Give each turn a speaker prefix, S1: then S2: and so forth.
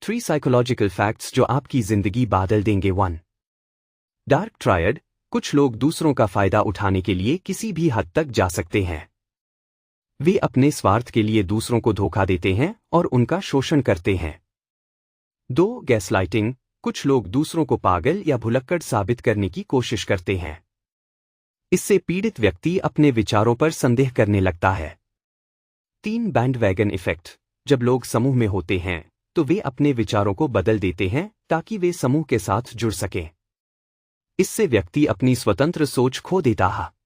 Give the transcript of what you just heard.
S1: 3 psychological facts जो आपकी जिंदगी बदल देंगे। 1. Dark triad. कुछ लोग दूसरों का फायदा उठाने के लिए किसी भी हद तक जा सकते हैं। वे अपने स्वार्थ के लिए दूसरों को धोखा देते हैं और उनका शोषण करते हैं। 2. गैसलाइटिंग। कुछ लोग दूसरों को पागल या भुलक्कड़ साबित करने की कोशिश करते हैं। इससे पीड़ित व्यक्ति अपने विचारों पर संदेह करने लगता है। 3. Bandwagon effect. जब लोग समूह में होते हैं तो वे अपने विचारों को बदल देते हैं ताकि वे समूह के साथ जुड़ सकें। इससे व्यक्ति अपनी स्वतंत्र सोच खो देता है।